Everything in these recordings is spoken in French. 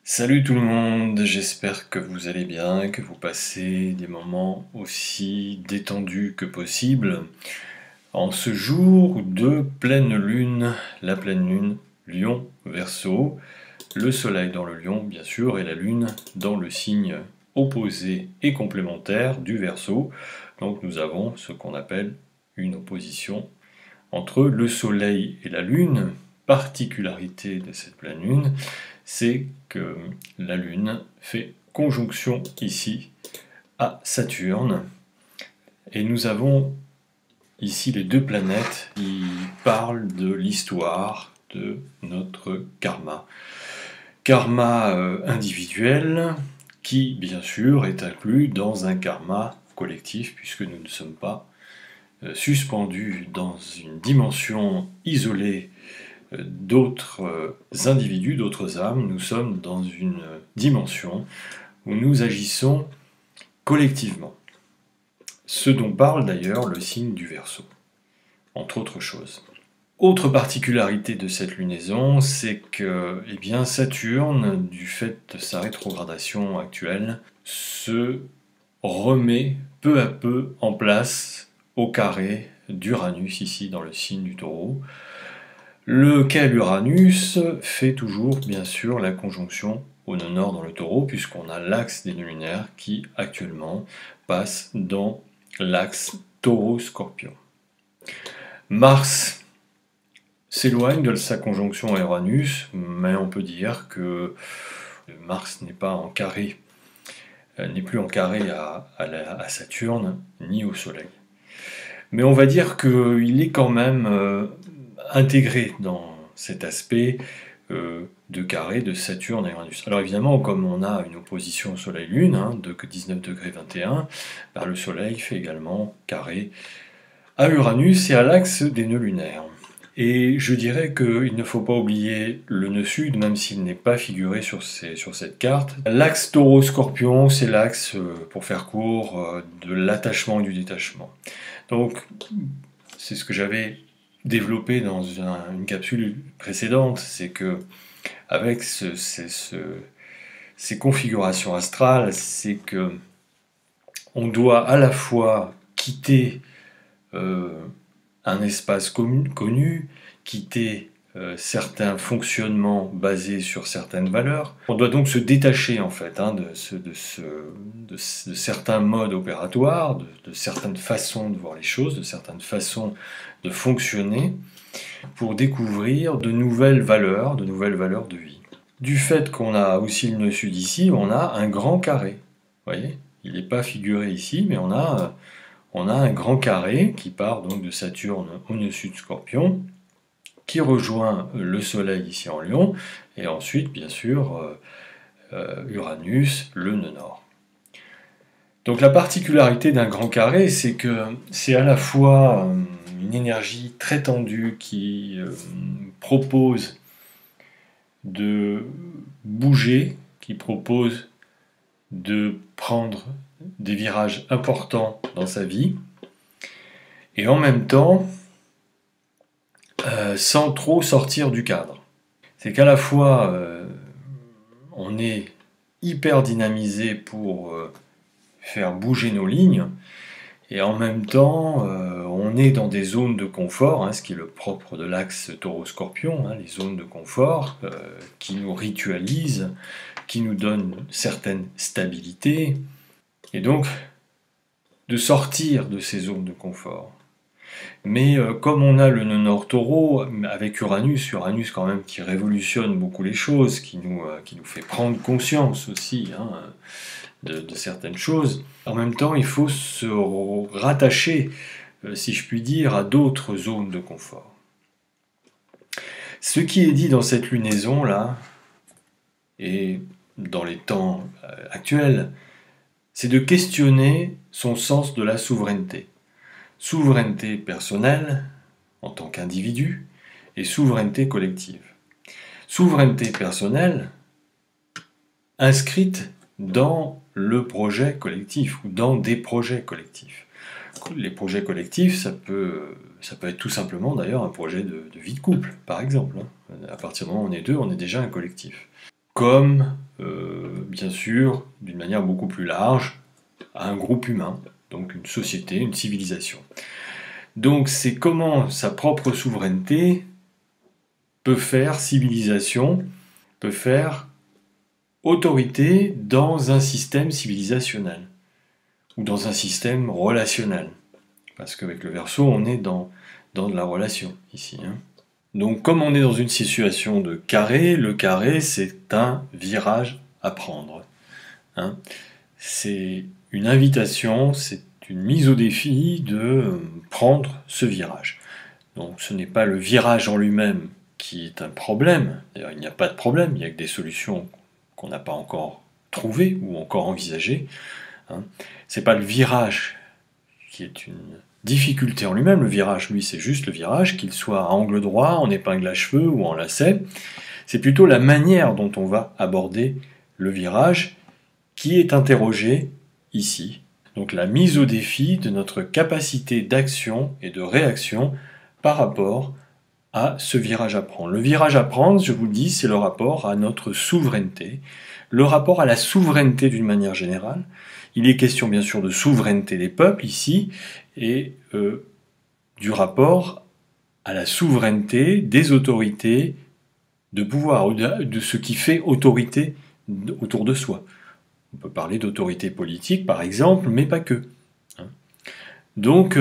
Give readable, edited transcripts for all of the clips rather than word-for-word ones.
Salut tout le monde, j'espère que vous allez bien, que vous passez des moments aussi détendus que possible. En ce jour de pleine lune, la pleine lune, Lion, Verseau, le soleil dans le Lion bien sûr et la lune dans le signe opposé et complémentaire du Verseau. Donc nous avons ce qu'on appelle une opposition entre le soleil et la lune. Particularité de cette pleine lune, c'est que la lune fait conjonction ici à Saturne et nous avons ici les deux planètes qui parlent de l'histoire de notre karma. Karma individuel qui bien sûr est inclus dans un karma collectif puisque nous ne sommes pas suspendus dans une dimension isolée d'autres individus, d'autres âmes. Nous sommes dans une dimension où nous agissons collectivement. Ce dont parle d'ailleurs le signe du Verseau, entre autres choses. Autre particularité de cette lunaison, c'est que Saturne, du fait de sa rétrogradation actuelle, se remet peu à peu en place au carré d'Uranus, ici dans le signe du Taureau, lequel Uranus fait toujours bien sûr la conjonction au nœud nord dans le Taureau, puisqu'on a l'axe des nœuds lunaires qui actuellement passe dans l'axe Taureau-Scorpion. Mars s'éloigne de sa conjonction à Uranus, mais on peut dire que Mars n'est pas en carré, n'est plus en carré à Saturne ni au Soleil. Mais on va dire qu'il est quand même intégré dans cet aspect de carré de Saturne et Uranus. Alors évidemment, comme on a une opposition Soleil-Lune de 19 degrés 21, le Soleil fait également carré à Uranus et à l'axe des nœuds lunaires. Et je dirais qu'il ne faut pas oublier le nœud sud, même s'il n'est pas figuré sur cette carte. L'axe Taureau-Scorpion, c'est l'axe, pour faire court, de l'attachement et du détachement. Donc, c'est ce que j'avais développé dans une capsule précédente, c'est que avec ces configurations astrales, c'est que on doit à la fois quitter un espace connu, quitter certains fonctionnements basés sur certaines valeurs. On doit donc se détacher en fait de certains modes opératoires, de certaines façons de voir les choses, de certaines façons de fonctionner, pour découvrir de nouvelles valeurs de vie. Du fait qu'on a aussi le nœud sud ici, on a un grand carré. Vous voyez, il n'est pas figuré ici, mais on a un grand carré qui part donc de Saturne au nœud sud Scorpion, qui rejoint le Soleil ici en Lion, et ensuite, bien sûr, Uranus, le nœud nord. Donc la particularité d'un grand carré, c'est que c'est à la fois une énergie très tendue qui propose de bouger, qui propose de prendre des virages importants dans sa vie, et en même temps, sans trop sortir du cadre. C'est qu'à la fois, on est hyper dynamisé pour faire bouger nos lignes, et en même temps, on est dans des zones de confort, ce qui est le propre de l'axe Taureau-Scorpion, les zones de confort qui nous ritualisent, qui nous donnent certaines stabilités, et donc de sortir de ces zones de confort. Mais comme on a le nœud nord Taureau, avec Uranus quand même qui révolutionne beaucoup les choses, qui nous fait prendre conscience aussi de certaines choses, en même temps il faut se rattacher, si je puis dire, à d'autres zones de confort. Ce qui est dit dans cette lunaison-là, et dans les temps actuels, c'est de questionner son sens de la souveraineté. Souveraineté personnelle, en tant qu'individu, et souveraineté collective. Souveraineté personnelle, inscrite dans le projet collectif, ou dans des projets collectifs. Les projets collectifs, ça peut être tout simplement d'ailleurs un projet de vie de couple, par exemple. À partir du moment où on est deux, on est déjà un collectif. Comme bien sûr, d'une manière beaucoup plus large, à un groupe humain, donc une société, une civilisation. Donc c'est comment sa propre souveraineté peut faire civilisation, peut faire autorité dans un système civilisationnel, ou dans un système relationnel. Parce qu'avec le Verseau, on est dans de la relation, ici. Donc comme on est dans une situation de carré, le carré c'est un virage à prendre. C'est une invitation, c'est une mise au défi de prendre ce virage. Donc ce n'est pas le virage en lui-même qui est un problème, d'ailleurs il n'y a pas de problème, il n'y a que des solutions qu'on n'a pas encore trouvées ou encore envisagées. C'est pas le virage qui est une difficulté en lui-même, le virage lui c'est juste le virage, qu'il soit à angle droit, en épingle à cheveux ou en lacet, c'est plutôt la manière dont on va aborder le virage qui est interrogée ici. Donc la mise au défi de notre capacité d'action et de réaction par rapport à ce virage à prendre. Le virage à prendre, je vous le dis, c'est le rapport à notre souveraineté, le rapport à la souveraineté d'une manière générale. Il est question bien sûr de souveraineté des peuples ici, et du rapport à la souveraineté des autorités de pouvoir, de ce qui fait autorité autour de soi. On peut parler d'autorité politique par exemple, mais pas que. Donc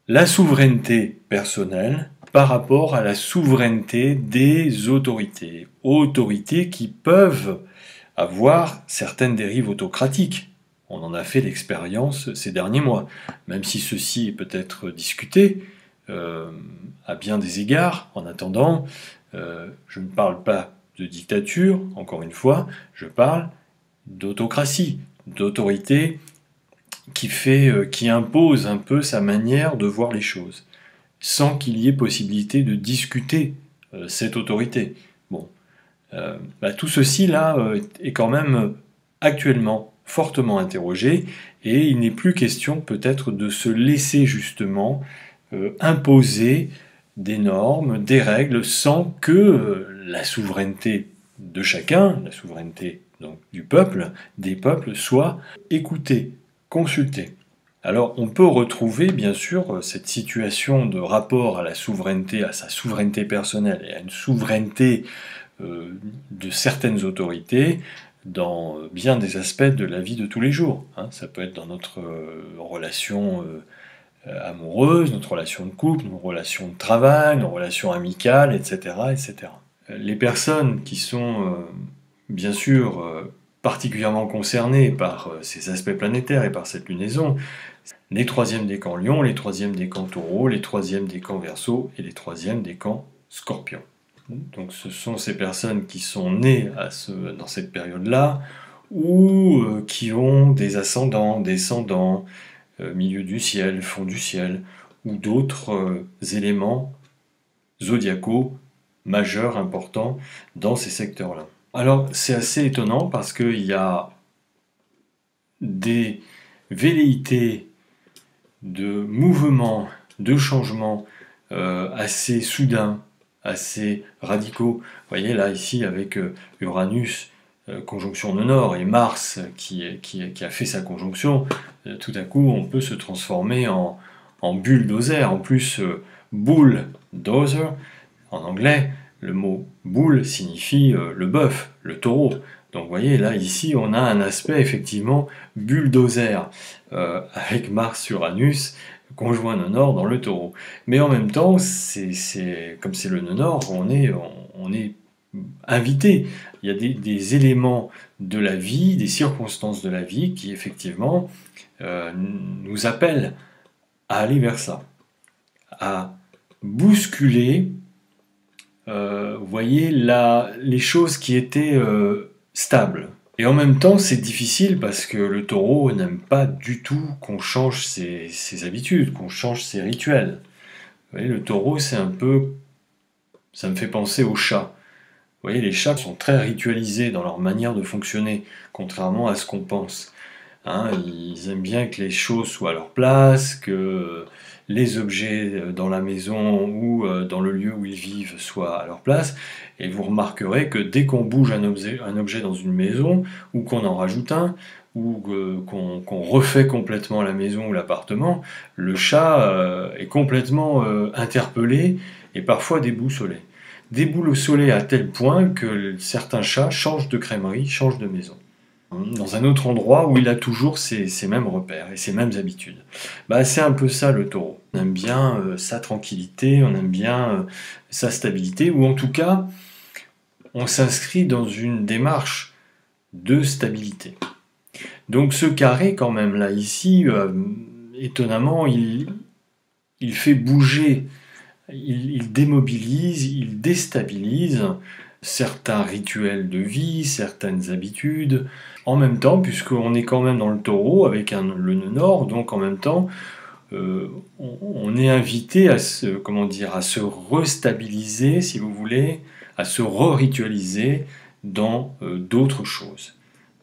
la souveraineté personnelle par rapport à la souveraineté des autorités. Autorités qui peuvent avoir certaines dérives autocratiques. On en a fait l'expérience ces derniers mois, même si ceci est peut-être discuté à bien des égards. En attendant, je ne parle pas de dictature, encore une fois, je parle d'autocratie, d'autorité qui impose un peu sa manière de voir les choses, sans qu'il y ait possibilité de discuter cette autorité. Bon, tout ceci là est quand même actuellement fortement interrogé, et il n'est plus question peut-être de se laisser justement imposer des normes, des règles, sans que la souveraineté de chacun, la souveraineté donc du peuple, des peuples, soit écoutée, consultée. Alors on peut retrouver bien sûr cette situation de rapport à la souveraineté, à sa souveraineté personnelle et à une souveraineté de certaines autorités dans bien des aspects de la vie de tous les jours. Ça peut être dans notre relation amoureuse, notre relation de couple, nos relations de travail, nos relations amicales, etc. etc. Les personnes qui sont bien sûr particulièrement concernées par ces aspects planétaires et par cette lunaison, les troisièmes décans Lion, les troisièmes décans Taureau, les troisièmes décans Verseau et les troisièmes décans Scorpion. Donc ce sont ces personnes qui sont nées dans cette période-là, ou qui ont des ascendants, descendants, milieu du ciel, fond du ciel, ou d'autres éléments zodiacaux majeurs, importants dans ces secteurs-là. Alors c'est assez étonnant parce qu'il y a des velléités de mouvements, de changements assez soudains, assez radicaux. Vous voyez là ici avec Uranus, conjonction de Nord, et Mars qui a fait sa conjonction, tout à coup on peut se transformer en bulldozer. En plus, bulldozer, en anglais, le mot boule signifie le bœuf, le taureau. Donc vous voyez, là, ici, on a un aspect effectivement bulldozer, avec Mars-Uranus, conjoint nœud nord dans le taureau. Mais en même temps, comme c'est le nœud nord, on est invité. Il y a des éléments de la vie, des circonstances de la vie qui effectivement nous appellent à aller vers ça, à bousculer, vous voyez, les choses qui étaient stables. Et en même temps, c'est difficile parce que le taureau n'aime pas du tout qu'on change ses habitudes, qu'on change ses rituels. Vous voyez, le taureau, c'est un peu... Ça me fait penser aux chats. Vous voyez, les chats sont très ritualisés dans leur manière de fonctionner, contrairement à ce qu'on pense. Hein, ils aiment bien que les choses soient à leur place, que les objets dans la maison ou dans le lieu où ils vivent soient à leur place. Et vous remarquerez que dès qu'on bouge un objet dans une maison, ou qu'on en rajoute un, ou qu'on refait complètement la maison ou l'appartement, le chat est complètement interpellé et parfois déboussolé. Déboussolé à tel point que certains chats changent de crèmerie, changent de maison dans un autre endroit où il a toujours ces mêmes repères et ces mêmes habitudes. Bah, c'est un peu ça le taureau. On aime bien sa tranquillité, on aime bien sa stabilité, ou en tout cas, on s'inscrit dans une démarche de stabilité. Donc ce carré, quand même, là, ici, étonnamment, il fait bouger, il démobilise, il déstabilise certains rituels de vie, certaines habitudes, en même temps, puisqu'on est quand même dans le taureau avec le nœud nord, donc en même temps, on est invité à à se restabiliser, si vous voulez, à se re-ritualiser dans d'autres choses,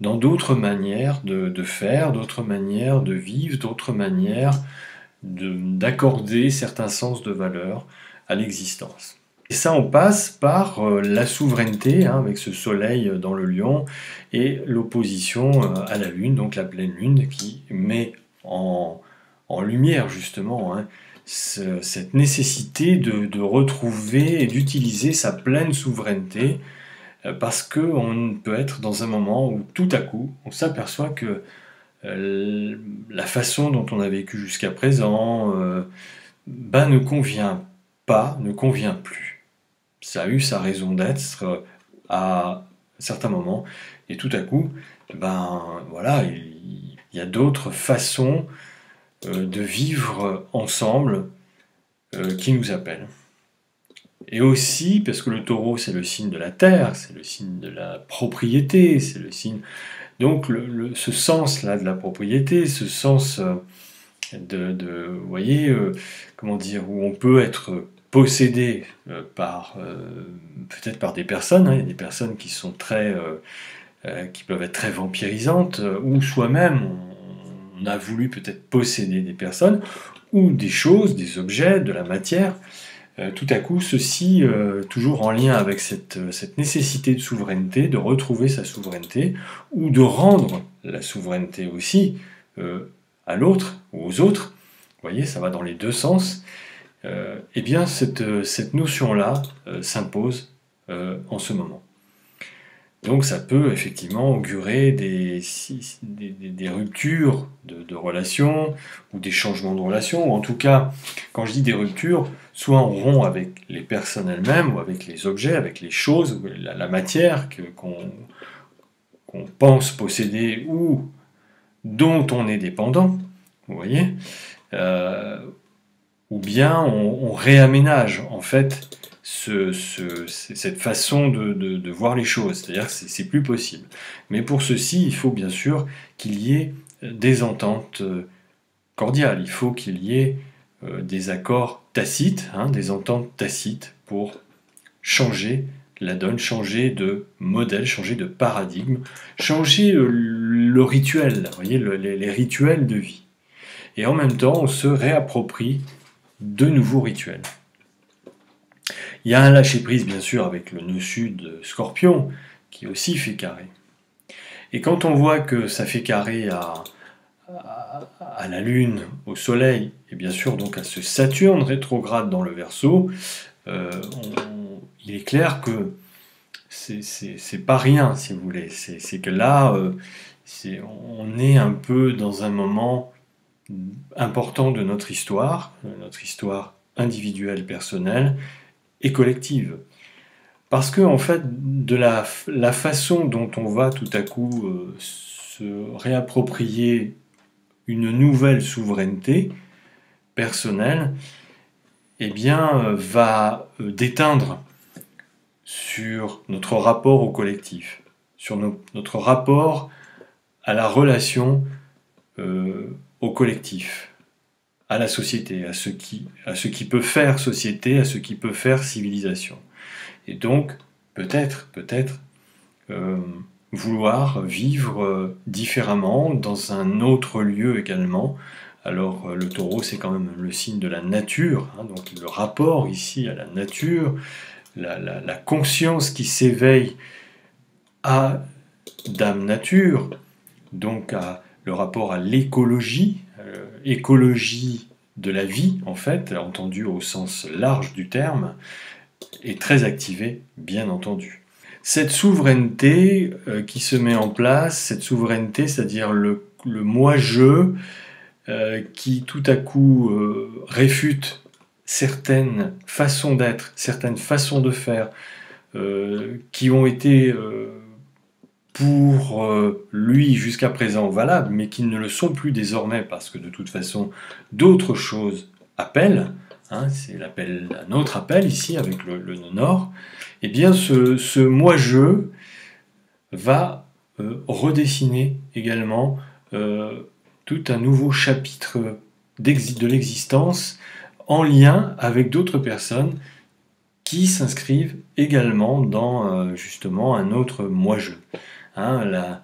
dans d'autres manières de faire, d'autres manières de vivre, d'autres manières d'accorder certains sens de valeur à l'existence. Et ça, on passe par la souveraineté, hein, avec ce soleil dans le lion, et l'opposition à la lune, donc la pleine lune, qui met en lumière justement, hein, cette nécessité de retrouver et d'utiliser sa pleine souveraineté, parce qu'on peut être dans un moment où tout à coup, on s'aperçoit que la façon dont on a vécu jusqu'à présent ne convient pas, ne convient plus. Ça a eu sa raison d'être à certains moments, et tout à coup, voilà, il y a d'autres façons de vivre ensemble qui nous appellent. Et aussi, parce que le taureau, c'est le signe de la terre, c'est le signe de la propriété, c'est le signe... Donc, ce sens-là de la propriété, ce sens vous voyez, comment dire, où on peut être possédé peut-être par des personnes, hein, il y a des personnes qui sont qui peuvent être très vampirisantes, ou soi-même, on a voulu peut-être posséder des personnes, ou des choses, des objets, de la matière. Tout à coup, ceci, toujours en lien avec cette nécessité de souveraineté, de retrouver sa souveraineté, ou de rendre la souveraineté aussi à l'autre ou aux autres, vous voyez, ça va dans les deux sens, eh bien cette notion-là s'impose en ce moment. Donc ça peut effectivement augurer des ruptures de relations, ou des changements de relations, ou en tout cas, quand je dis des ruptures, soit on rompt avec les personnes elles-mêmes, ou avec les objets, avec les choses, ou la matière qu'on pense posséder, ou dont on est dépendant, vous voyez, ou bien on réaménage en fait cette façon de voir les choses, c'est-à-dire que c'est plus possible. Mais pour ceci, il faut bien sûr qu'il y ait des ententes cordiales, il faut qu'il y ait des accords tacites, hein, des ententes tacites pour changer la donne, changer de modèle, changer de paradigme, changer le rituel, vous voyez, les rituels de vie. Et en même temps, on se réapproprie de nouveaux rituels. Il y a un lâcher-prise, bien sûr, avec le nœud sud Scorpion, qui aussi fait carré. Et quand on voit que ça fait carré à la Lune, au Soleil, et bien sûr donc à ce Saturne rétrograde dans le Verseau, il est clair que c'est pas rien, si vous voulez. C'est que là, on est un peu dans un moment important de notre histoire individuelle, personnelle et collective. Parce que, en fait, de la façon dont on va tout à coup se réapproprier une nouvelle souveraineté personnelle, eh bien, va déteindre sur notre rapport au collectif, sur notre rapport à la relation au collectif, à la société, à ce qui peut faire société, à ce qui peut faire civilisation. Et donc, peut-être, vouloir vivre différemment, dans un autre lieu également. Alors le taureau, c'est quand même le signe de la nature, hein, donc le rapport ici à la nature, la conscience qui s'éveille à Dame Nature, donc le rapport à l'écologie, écologie de la vie en fait, entendu au sens large du terme, est très activée, bien entendu. Cette souveraineté qui se met en place, cette souveraineté, c'est-à-dire le moi-je, qui tout à coup réfute certaines façons d'être, certaines façons de faire, qui ont été pour lui jusqu'à présent valables, mais qui ne le sont plus désormais, parce que de toute façon, d'autres choses appellent, hein, c'est un autre appel ici avec le nord, et bien ce moi-je va redessiner également tout un nouveau chapitre de l'existence en lien avec d'autres personnes qui s'inscrivent également dans justement un autre moi-je. Hein,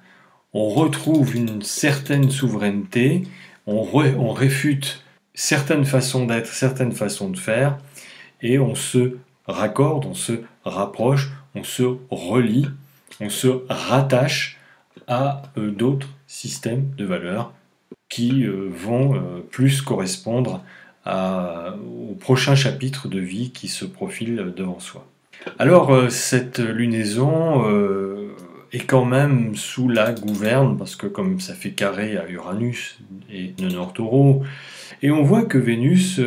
on retrouve une certaine souveraineté, on réfute certaines façons d'être, certaines façons de faire, et on se raccorde, on se rapproche, on se relie, on se rattache à d'autres systèmes de valeurs qui vont plus correspondre au prochain chapitre de vie qui se profile devant soi. Alors cette lunaison est quand même sous la gouverne, parce que comme ça fait carré à Uranus et Nord Taureau, et on voit que Vénus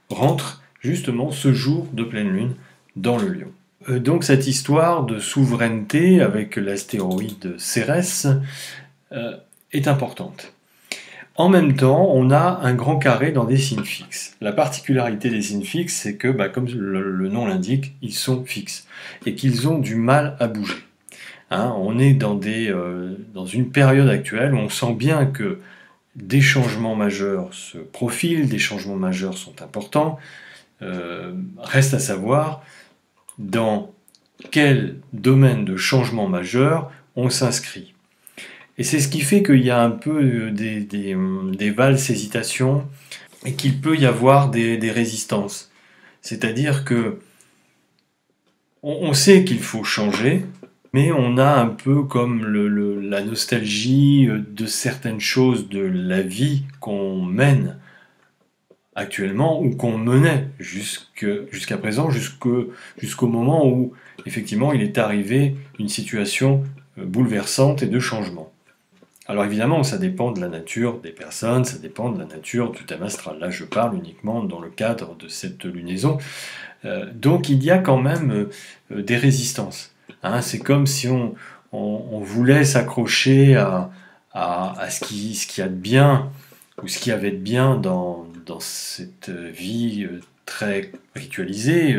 rentre justement ce jour de pleine lune dans le Lion. Donc cette histoire de souveraineté avec l'astéroïde Cérès est importante. En même temps, on a un grand carré dans des signes fixes. La particularité des signes fixes, c'est que, comme le nom l'indique, ils sont fixes et qu'ils ont du mal à bouger. Hein, on est dans une période actuelle où on sent bien que des changements majeurs se profilent, des changements majeurs sont importants. Reste à savoir dans quel domaine de changement majeur on s'inscrit. Et c'est ce qui fait qu'il y a un peu des valses hésitations et qu'il peut y avoir des résistances. C'est-à-dire que on sait qu'il faut changer, mais on a un peu comme la nostalgie de certaines choses de la vie qu'on mène actuellement ou qu'on menait jusqu'à présent, jusqu'au moment où effectivement il est arrivé une situation bouleversante et de changement. Alors évidemment, ça dépend de la nature des personnes, ça dépend de la nature du thème astral. Là, je parle uniquement dans le cadre de cette lunaison. Donc il y a quand même des résistances. Hein, c'est comme si on voulait s'accrocher à ce qu'il y a de bien, ou ce qu'il y avait de bien dans cette vie très ritualisée,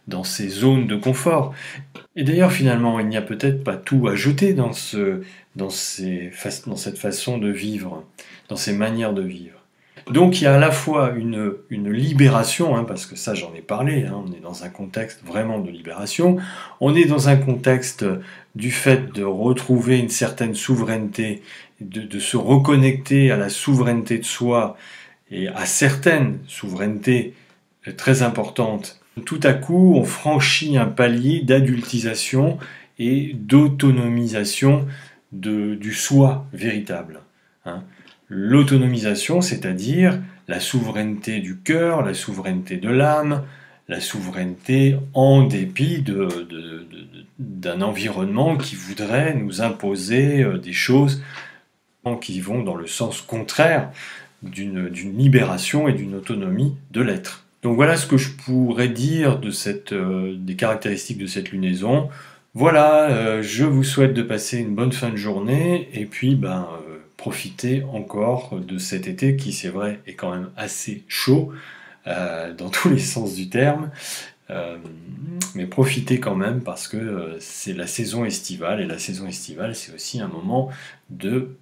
dans ces zones de confort. Et d'ailleurs, finalement, il n'y a peut-être pas tout à jeter dans cette façon de vivre, dans ces manières de vivre. Donc il y a à la fois une libération, hein, parce que ça j'en ai parlé, hein, on est dans un contexte vraiment de libération, on est dans un contexte du fait de retrouver une certaine souveraineté, de se reconnecter à la souveraineté de soi et à certaines souverainetés très importantes. Tout à coup, on franchit un palier d'adultisation et d'autonomisation du soi véritable. Hein. L'autonomisation, c'est-à-dire la souveraineté du cœur, la souveraineté de l'âme, la souveraineté en dépit d'un environnement qui voudrait nous imposer des choses qui vont dans le sens contraire d'une libération et d'une autonomie de l'être. Donc voilà ce que je pourrais dire des caractéristiques de cette lunaison. Voilà, je vous souhaite de passer une bonne fin de journée et puis profitez encore de cet été qui, c'est vrai, est quand même assez chaud dans tous les sens du terme. Mais profitez quand même parce que c'est la saison estivale et la saison estivale, c'est aussi un moment de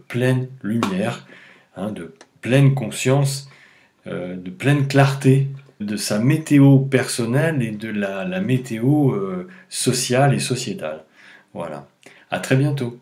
pleine lumière, hein, de pleine conscience, de pleine clarté de sa météo personnelle et de la météo sociale et sociétale. Voilà. À très bientôt.